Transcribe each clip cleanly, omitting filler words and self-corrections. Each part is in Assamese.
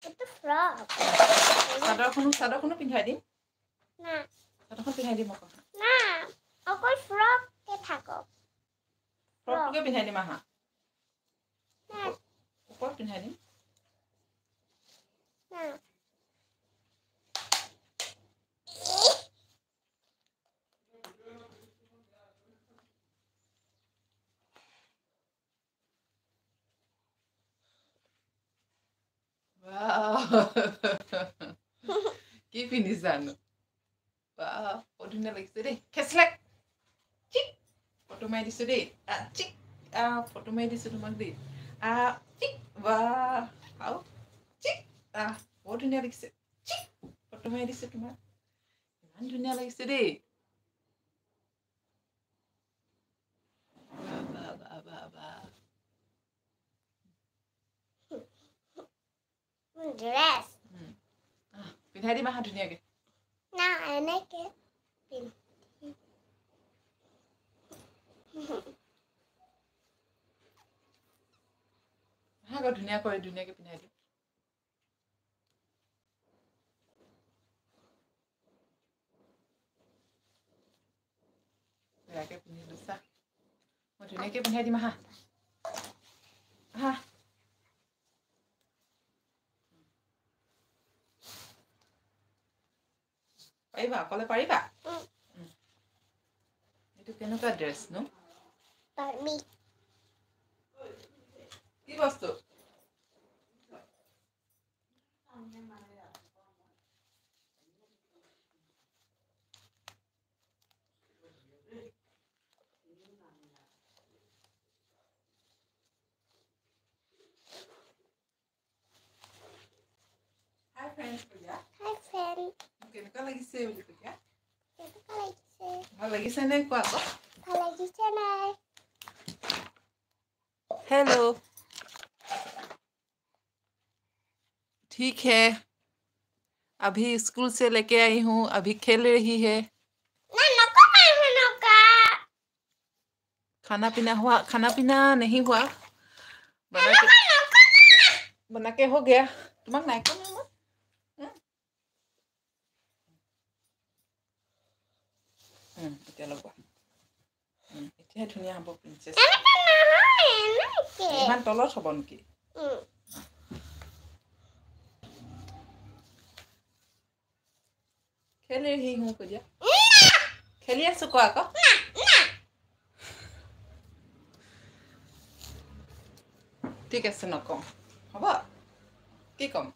It's a frog. চাদৰখনো পিন্ধাই দিম না চাদৰখন পিন্ধাই দিম আকৌ না অকল frog কে থাকো ফ্ৰকটোকে পিন্ধাই দিম আহা না ওপৰত পিন্ধাই দিম না কি পিন্ধিছানো বৰ ধুনীয়া লাগিছে দেই খেচলেক চিক ফটো মাৰি দিছো দেই চিক ফটো মাৰি দিছো তোমাক দেই চিক আৰু চিক বৰ ধুনীয়া লাগিছে চিক ফটো মাৰি দিছো তোমাক ইমান ধুনীয়া লাগিছে দেই dress পিন্ধাই দিম আহা ধুনীয়াকে না এনেকে আকৌ ধুনীয়াকে পিন্ধাই দিম বেয়াকে পিন্ধিলো চা মই ধুনীয়াকে পিন্ধাই দিম আহা আহা পাৰিবা অকলে পাৰিবা এইটো কেনেকুৱা ড্ৰেছ নো Barbie কি বস্তু Hi friends Pooja Hi friend কেনেকুৱা লাগিছে বুলি Pooja কেনেকুৱা লাগিছে ভাল লাগিছে নে কোৱা আকৌ ভাল লাগিছে নাই हेलो ठीक है अभी स्कूल से लेके आई हूँ अभी खेल रही है না নকমা হেনকা खाना पीना नहीं हुआ बना के हो गया तुम्हारा नाइक এতিয়া লগোৱা এতিয়া ধুনীয়া হ'ব প্ৰিন্সেছ ইমান তলত হ'ব নেকি খেলি ৰহি হওঁ Pooja খেলি আছো কোৱা আকৌ ঠিক আছে নকওঁ হ'ব কি ক'ম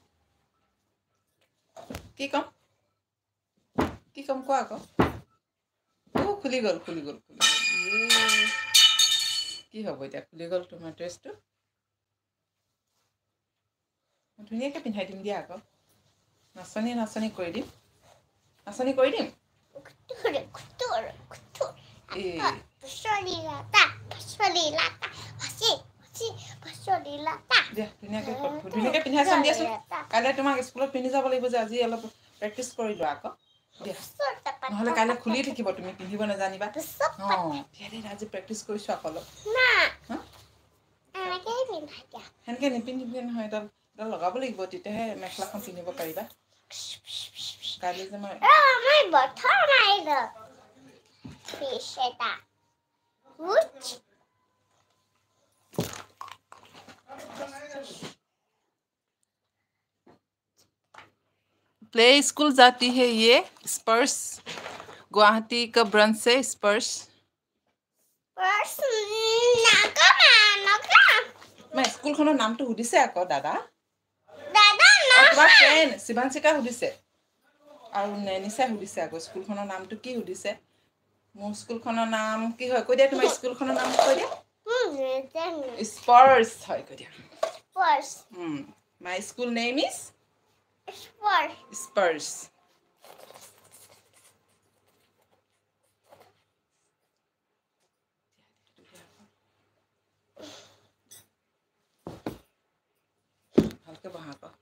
কোৱা আকৌ খুলি গ'ল কি হ'ব এতিয়া খুলি গ'ল তোমাৰ ড্ৰেছটো ধুনীয়াকৈ পিন্ধাই দিম দিয়া আকৌ নাচনি কৰি দিম ধুনীয়াকৈ পিন্ধাই চাম দিয়াচোন কাইলৈ তোমাক স্কুলত পিন্ধি যাব লাগিব যে আজি অলপ প্ৰেক্টিচ কৰি লোৱা আকৌ দিয়া নহ'লে কাইলৈ খুলি থাকিব তুমি পিন্ধিব নাজানিবা আজি প্ৰেক্টিচ কৰিছোঁ আকৌ অলপ সেনেকৈ নিপিন্ধিবি নহয় এডাল লগাব লাগিব তেতিয়াহে মেখেলাখন পিন্ধিব পাৰিবা কাইলৈ যে মই प्ले स्कूल जाती है ये स्पर्श गुवाहाटी का ब्रांच से स्पर्श मैं स्कूलखনৰ নামটো সুধিছে আকৌ দাদা তোমাৰ ফ্ৰেণ্ড শিৱাঞ্চিকা সুধিছে আৰু নেনিছা সুধিছে আকৌ স্কুলখনৰ নামটো কি সুধিছে মোৰ স্কুলখনৰ নাম কি হয় কৈ দিয়া তোমাৰ স্কুলখনৰ নাম কৈ দিয়া স্পাৰ্শ হয় কৈ দিয়া my school name is স্পাৰ্শ ভালকে বহা আকৌ